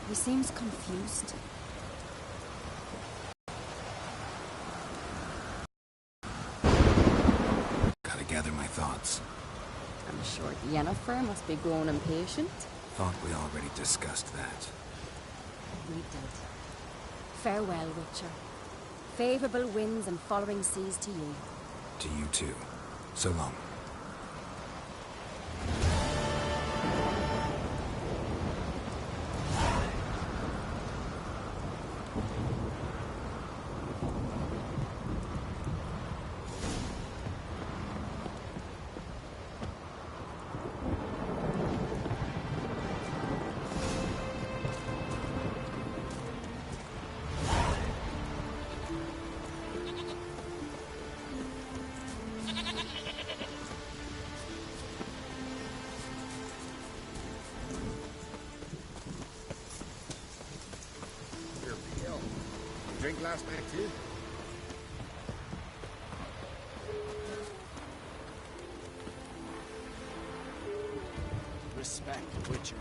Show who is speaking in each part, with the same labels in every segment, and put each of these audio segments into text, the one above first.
Speaker 1: He seems confused.
Speaker 2: Gotta gather my thoughts.
Speaker 1: I'm sure Yennefer must be growing impatient.
Speaker 2: Thought we already discussed that.
Speaker 1: We did. Farewell, Witcher. Favorable winds and following seas to you.
Speaker 2: To you too. So long.
Speaker 3: Drink last night too? Respect, Witcher.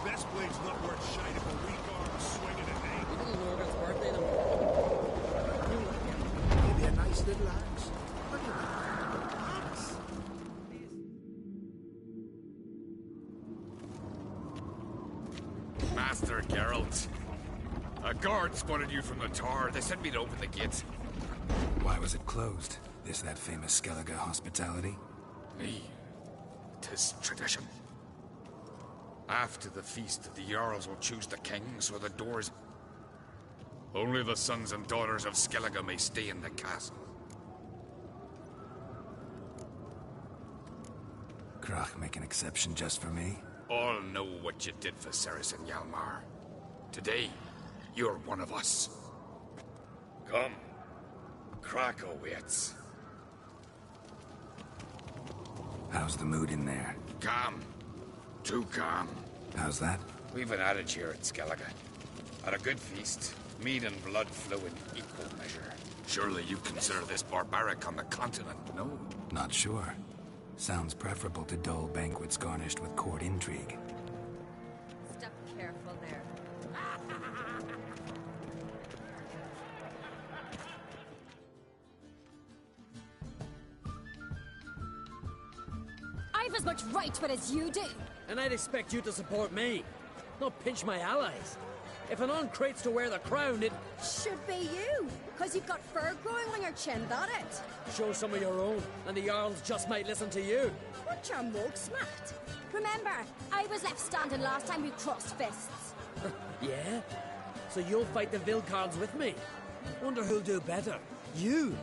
Speaker 4: Best blade's not worth shite if a weak arm swinging at me.
Speaker 5: You didn't know it was birthday tomorrow.
Speaker 3: Maybe a nice little axe. What do you think? Axe?
Speaker 6: Master Geralt. A guard spotted you from the tower. They sent me to open the gate.
Speaker 2: Why was it closed? Is that famous Skellige hospitality?
Speaker 6: Me. 'Tis tradition. After the feast, the Jarls will choose the king, so the doors... Only the sons and daughters of Skellige may stay in the castle.
Speaker 2: Krach make an exception just for me?
Speaker 6: All know what you did for Saracen Hjalmar. Today, you're one of us. Come. Krakow waits.
Speaker 2: How's the mood in there?
Speaker 6: Calm. Too calm.
Speaker 2: How's that?
Speaker 6: We've an adage here at Skellige. At a good feast, mead and blood flow in equal measure. Surely you consider this barbaric on the continent, no?
Speaker 2: Not sure. Sounds preferable to dull banquets garnished with court intrigue.
Speaker 1: Step careful there. I've as much right to it as you do.
Speaker 5: And I'd expect you to support me, not pinch my allies. If an on crates to wear the crown, it
Speaker 1: Should be you, because you've got fur growing on your chin, that it?
Speaker 5: show some of your own, and the Jarls just might listen to you.
Speaker 1: What your mug smacked? Remember, I was left standing last time we crossed fists.
Speaker 5: Yeah? So you'll fight the Vilcards with me? Wonder who'll do better, you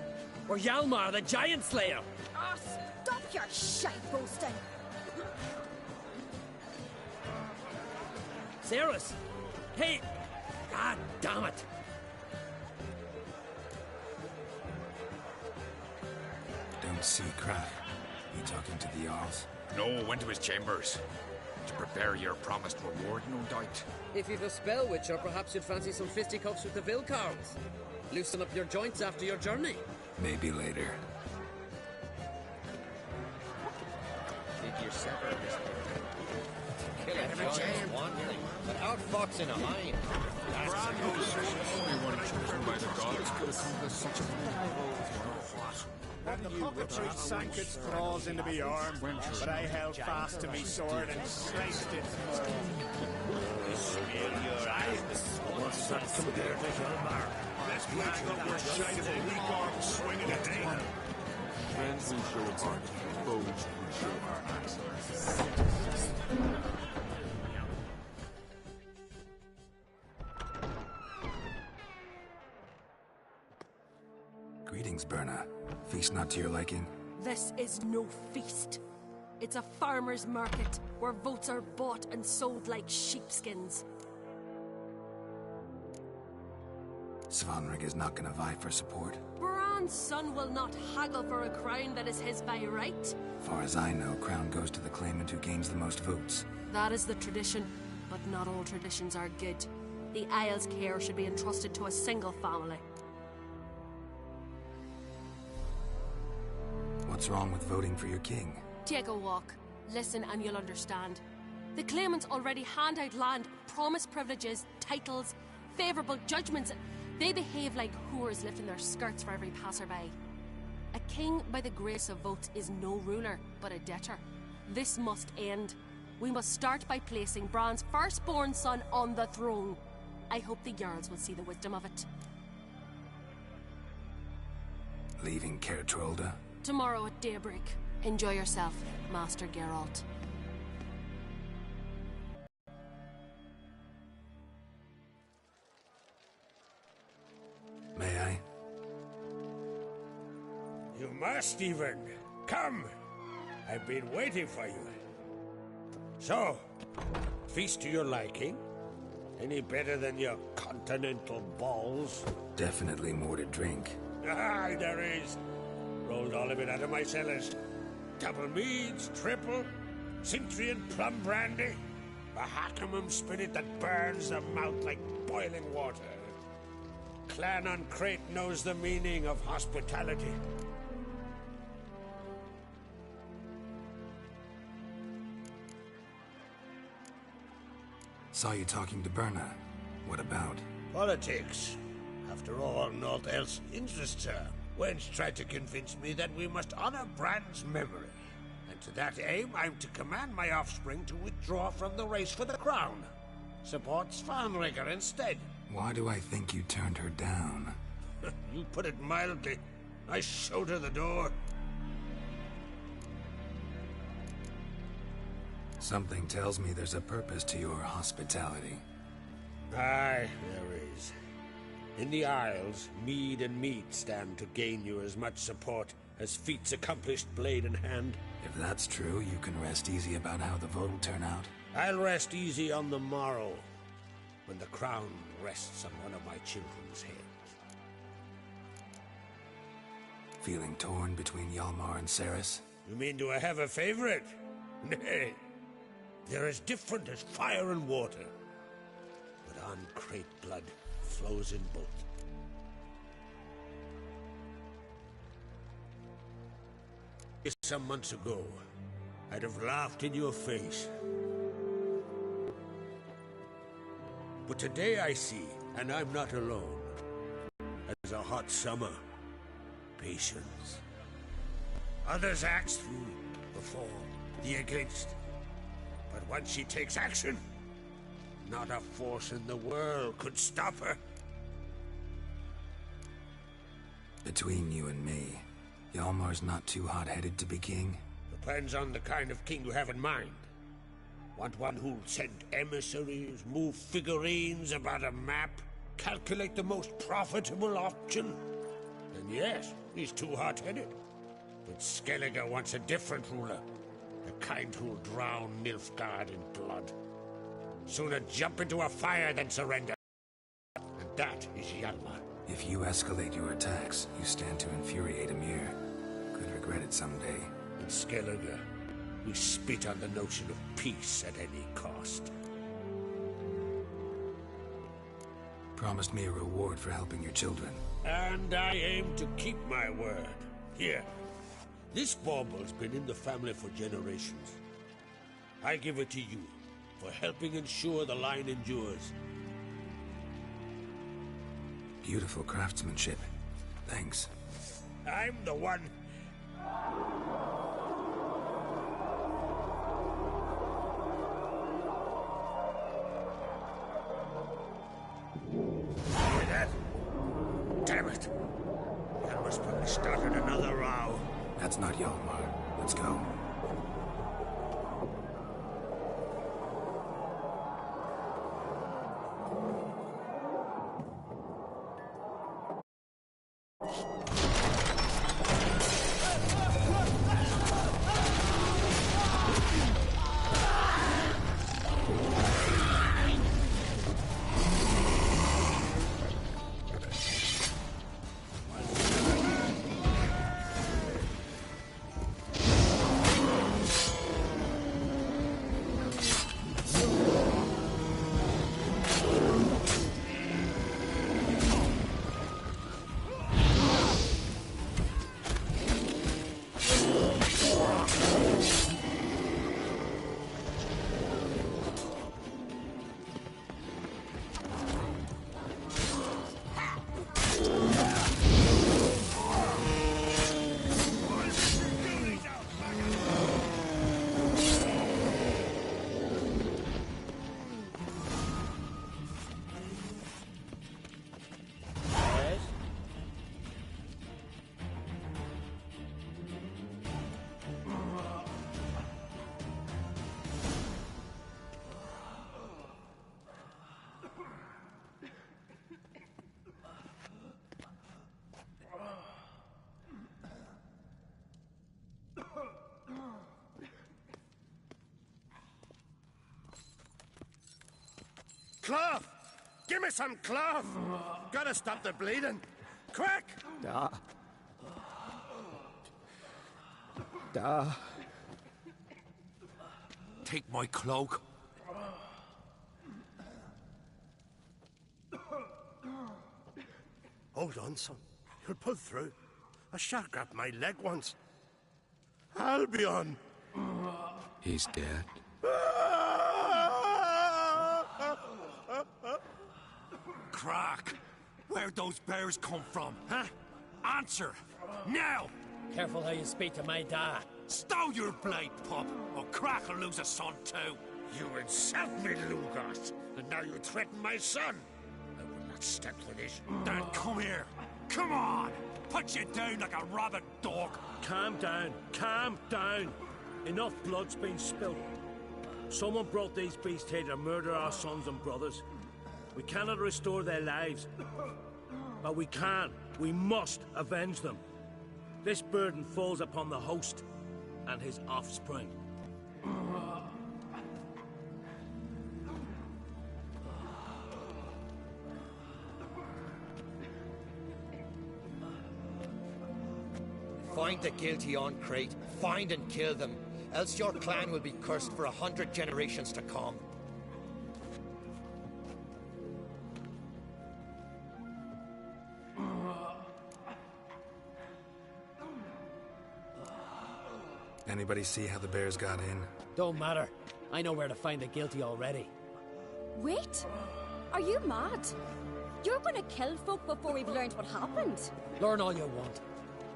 Speaker 5: or Hjalmar the Giant Slayer?
Speaker 1: Oh, stop your shite boasting.
Speaker 5: Ceres? Hey! God damn it!
Speaker 2: Don't see Krach. You talking to the Jarls?
Speaker 6: No, went to his chambers. To prepare your promised reward, no doubt.
Speaker 5: If you've a spell, Witcher, perhaps you'd fancy some fisticuffs with the Vilcards. Loosen up your joints after your journey.
Speaker 2: Maybe later.
Speaker 7: Did you sever this kill a giant one, but outfox in a hind?
Speaker 6: Only one chosen by the gods could accomplish such a
Speaker 8: And the puppetry sank its claws into me arm, but I held fast to me sword and sliced it.
Speaker 4: What's that compared to Hjalmar? Best blade's not worth shite if a weak arm swinging at me.
Speaker 9: Friends will show heart, foes will show heart.
Speaker 2: Greetings, Berna. Feast not to your liking?
Speaker 10: This is no feast. It's a farmer's market where votes are bought and sold like sheepskins.
Speaker 2: Svanrig is not gonna vie for support.
Speaker 10: Bran's son will not haggle for a crown that is his by right.
Speaker 2: Far as I know, crown goes to the claimant who gains the most votes.
Speaker 10: That is the tradition, but not all traditions are good. The Isle's care should be entrusted to a single family.
Speaker 2: What's wrong with voting for your king?
Speaker 10: Take a walk. Listen and you'll understand. The claimants already hand out land, promise privileges, titles, favourable judgments. They behave like whores lifting their skirts for every passerby. A king by the grace of votes is no ruler, but a debtor. This must end. We must start by placing Bran's firstborn son on the throne. I hope the Jarls will see the wisdom of it.
Speaker 2: Leaving Kertrolda?
Speaker 10: Tomorrow at daybreak. Enjoy yourself, Master Geralt.
Speaker 2: May I?
Speaker 4: You must even. Come. I've been waiting for you. So, feast to your liking? Any better than your continental balls?
Speaker 2: Definitely more to drink.
Speaker 4: Aye, there is. Rolled all of it out of my cellars. Double meads, triple, Cintrian plum brandy, a Hackamum spirit that burns the mouth like boiling water. Clan on Crate knows the meaning of hospitality.
Speaker 2: Saw you talking to Berna. What about?
Speaker 4: Politics. After all, naught else interests her. Wench tried to convince me that we must honor Bran's memory. And to that aim, I'm to command my offspring to withdraw from the race for the crown. Support Svanrigger instead.
Speaker 2: Why do I think you turned her down?
Speaker 4: You put it mildly. I showed her the door.
Speaker 2: Something tells me there's a purpose to your hospitality.
Speaker 4: Aye, there is. In the Isles, mead and meat stand to gain you as much support as feats accomplished blade in hand.
Speaker 2: If that's true, you can rest easy about how the vote will turn out.
Speaker 4: I'll rest easy on the morrow, when the crown rests on one of my children's heads.
Speaker 2: Feeling torn between Hjalmar and Ceres?
Speaker 4: You mean do I have a favorite? Nay. They're as different as fire and water. But on Crate blood flows in both. Some months ago, I'd have laughed in your face. But today I see, and I'm not alone, as a hot summer, patience. Others act through the for, the against. But once she takes action, not a force in the world could stop her.
Speaker 2: Between you and me, Hjalmar's not too hot-headed to be king?
Speaker 4: Depends on the kind of king you have in mind. Want one who'll send emissaries, move figurines about a map, calculate the most profitable option? Then yes, he's too hot-headed. But Skellige wants a different ruler. The kind who'll drown Nilfgaard in blood. Sooner jump into a fire than surrender. And that is Hjalmar.
Speaker 2: If you escalate your attacks, you stand to infuriate Emir. Could regret it someday.
Speaker 4: In Skellige, we spit on the notion of peace at any cost.
Speaker 2: Promised me a reward for helping your children.
Speaker 4: And I aim to keep my word. Here. This bauble's been in the family for generations. I give it to you, for helping ensure the line endures.
Speaker 2: Beautiful craftsmanship. Thanks.
Speaker 4: I'm the one. Hear that? Damn it! Hjalmar's probably started another row.
Speaker 2: That's not Hjalmar. Let's go.
Speaker 4: Cloth! Give me some cloth! Gotta stop the bleeding! Quick!
Speaker 6: Take my cloak.
Speaker 4: Hold on, son. You'll pull through. A shark grabbed my leg once. Albion!
Speaker 6: He's dead. Crack! Where'd those bears come from, huh? Answer! Now!
Speaker 5: Careful how you speak to my dad.
Speaker 6: Stow your blade, pup, or Crack will lose a son too.
Speaker 4: You insult me, Lugos, and now you threaten my son. I will not stand for this.
Speaker 6: Then come here. Come on! Put you down like a rabid dog.
Speaker 5: Calm down. Calm down. Enough blood's been spilled. Someone brought these beasts here to murder our sons and brothers. We cannot restore their lives. But we can. We must avenge them. This burden falls upon the host and his offspring.
Speaker 7: Find the guilty on Crate. Find and kill them. Else your clan will be cursed for 100 generations to come.
Speaker 2: Anybody see how the bears got in?
Speaker 5: Don't matter. I know where to find the guilty already.
Speaker 1: Wait! Are you mad? You're gonna kill folk before we've learned what happened.
Speaker 5: Learn all you want.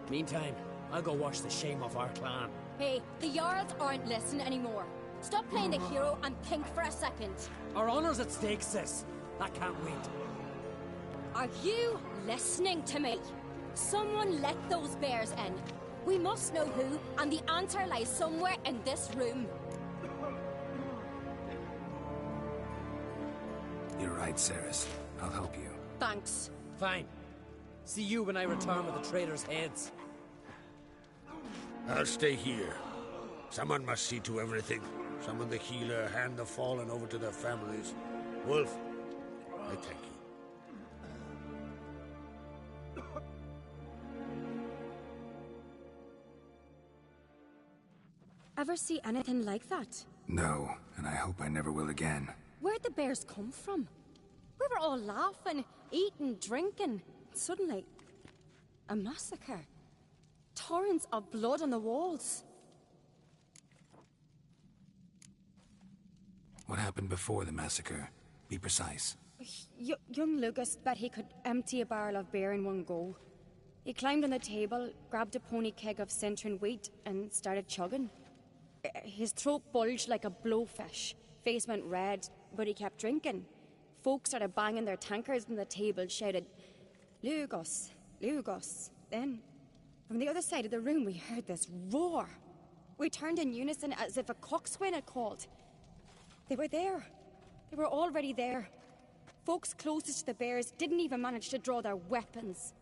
Speaker 5: Meantime, I'll go wash the shame off our clan.
Speaker 1: Hey, the Jarls aren't listening anymore. Stop playing the hero and think for a second.
Speaker 5: Our honor's at stake, sis. That can't wait.
Speaker 1: Are you listening to me? Someone let those bears in. We must know who, and the answer lies somewhere in this room.
Speaker 2: You're right, Ceres. I'll help you.
Speaker 1: Thanks.
Speaker 5: Fine. See you when I return with the traitors' heads.
Speaker 4: I'll stay here. Someone must see to everything. Summon the healer, hand the fallen over to their families. Wolf, I thank you.
Speaker 1: Ever see anything like that?
Speaker 2: No, and I hope I never will again.
Speaker 1: Where'd the bears come from? We were all laughing, eating, drinking. Suddenly, a massacre. Torrents of blood on the walls.
Speaker 2: What happened before the massacre? Be precise.
Speaker 1: Young Lucas bet he could empty a barrel of beer in one go. He climbed on the table, grabbed a pony keg of Centron wheat, and started chugging. His throat bulged like a blowfish. Face went red, but he kept drinking. Folks started banging their tankards on the table, shouted, "Lugos, Lugos." Then, from the other side of the room, we heard this roar. We turned in unison as if a coxswain had called. They were there. They were already there. Folks closest to the bears didn't even manage to draw their weapons.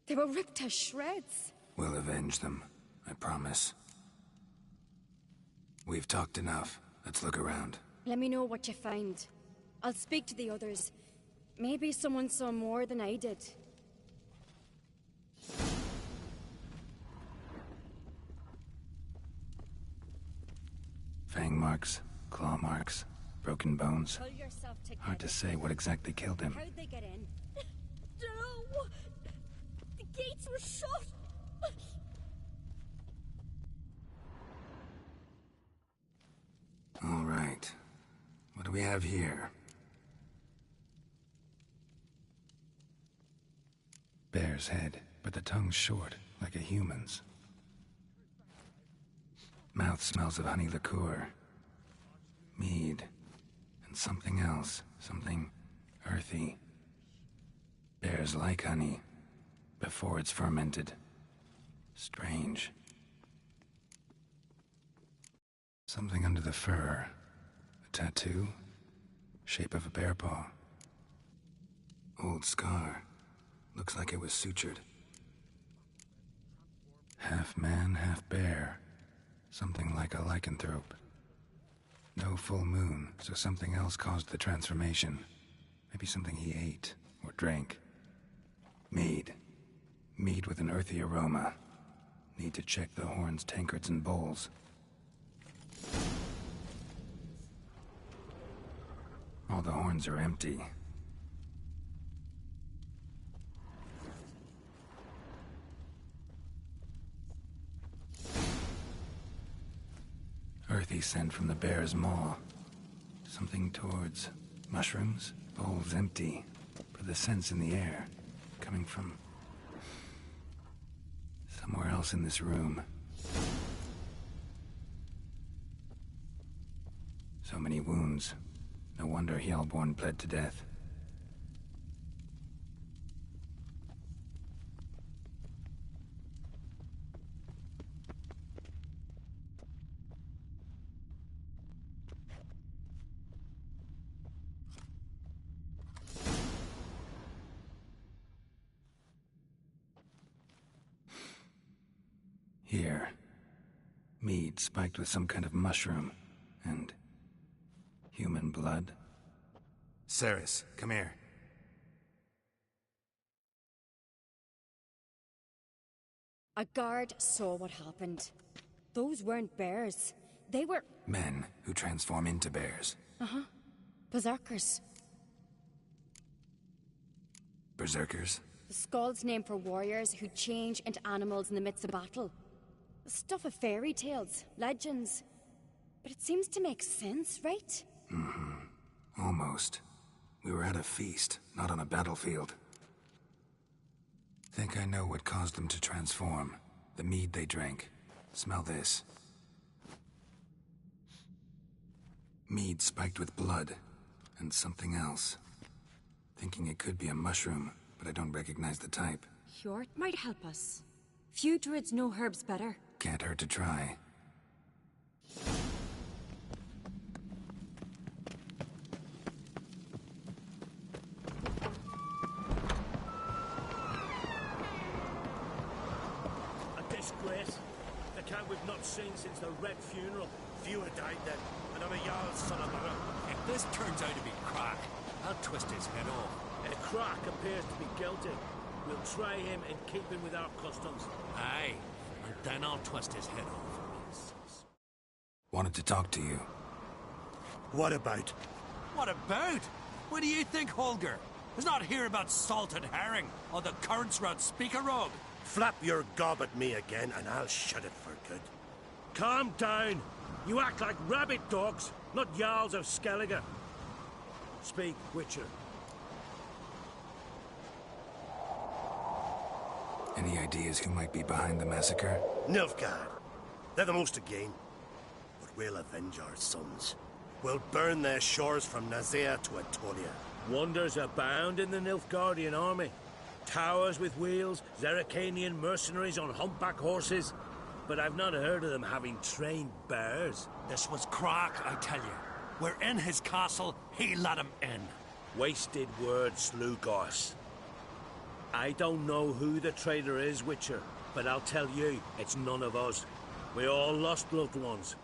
Speaker 1: They were ripped to shreds.
Speaker 2: We'll avenge them, I promise. We've talked enough. Let's look around.
Speaker 1: Let me know what you find. I'll speak to the others. Maybe someone saw more than I did.
Speaker 2: Fang marks, claw marks, broken bones.
Speaker 1: Pull yourself together.
Speaker 2: Hard to say what exactly killed him.
Speaker 1: How'd they get in? No! The gates were shut!
Speaker 2: All right. What do we have here? Bear's head, but the tongue's short, like a human's. Mouth smells of honey liqueur, mead, and something else, something earthy. Bears like honey, before it's fermented. Strange. Something under the fur. A tattoo. Shape of a bear paw. Old scar. Looks like it was sutured. Half man, half bear. Something like a lycanthrope. No full moon, so something else caused the transformation. Maybe something he ate or drank. Mead. Mead with an earthy aroma. Need to check the horns, tankards, and bowls. All the horns are empty. Earthy scent from the bear's maw. Something towards mushrooms. Bowls empty, but the scent's in the air. Coming from somewhere else in this room. So many wounds. No wonder Hjalborn bled to death. Here. Mead spiked with some kind of mushroom. And human blood.
Speaker 11: Ceres, come here.
Speaker 1: A guard saw what happened. Those weren't bears. They were...
Speaker 2: Men who transform into bears.
Speaker 1: Uh-huh. Berserkers.
Speaker 2: Berserkers?
Speaker 1: The Skald's name for warriors who change into animals in the midst of battle. The stuff of fairy tales, legends. But it seems to make sense, right?
Speaker 2: Mm-hmm. Almost. We were at a feast, not on a battlefield. Think I know what caused them to transform. The mead they drank. Smell this. Mead spiked with blood. And something else. Thinking it could be a mushroom, but I don't recognize the type.
Speaker 1: Hjort might help us. Few druids know herbs better.
Speaker 2: Can't hurt to try.
Speaker 5: A disgrace. The count we've not seen since the Red Funeral.
Speaker 4: Few had died then, and I'm a Jarl's son of mother.
Speaker 6: If this turns out to be crack, I'll twist his head off.
Speaker 5: Crack appears to be guilty. We'll try him in keeping with our customs.
Speaker 6: Aye, and then I'll twist his head off.
Speaker 2: Wanted to talk to you.
Speaker 4: What about?
Speaker 6: What about? What do you think, Holger? It's not here about salted herring or the currents round Speakerog.
Speaker 4: Flap your gob at me again, and I'll shut it for good.
Speaker 5: Calm down. You act like rabbit dogs, not Jarls of Skellige. Speak, Witcher.
Speaker 2: Any ideas who might be behind the massacre?
Speaker 4: Nilfgaard. They're the most again. But we'll avenge our sons. We'll burn their shores from Nazea to Antonia.
Speaker 5: Wonders abound in the Nilfgaardian army. Towers with wheels, Zerrikanian mercenaries on humpback horses. But I've not heard of them having trained bears.
Speaker 6: This was crack, I tell you. We're in his castle, he let him in.
Speaker 5: Wasted words, Slugos. I don't know who the traitor is, Witcher, but I'll tell you, it's none of us. We all lost loved ones.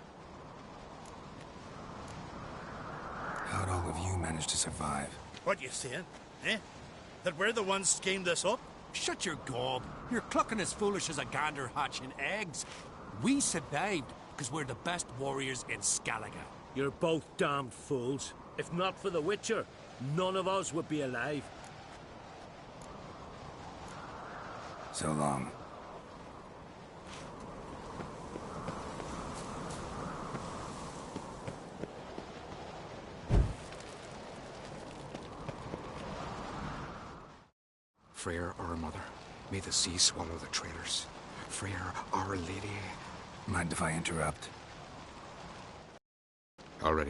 Speaker 2: How'd all of you manage to survive?
Speaker 8: What you saying? Eh? That we're the ones schemed this up?
Speaker 6: Shut your gob. You're clucking as foolish as a gander hatching eggs. We survived because we're the best warriors in Skellige.
Speaker 5: You're both damned fools. If not for the Witcher, none of us would be alive.
Speaker 2: So long.
Speaker 11: Freyr, our mother, may the sea swallow the traitors. Freyr, our lady.
Speaker 2: Mind if I interrupt?
Speaker 11: Already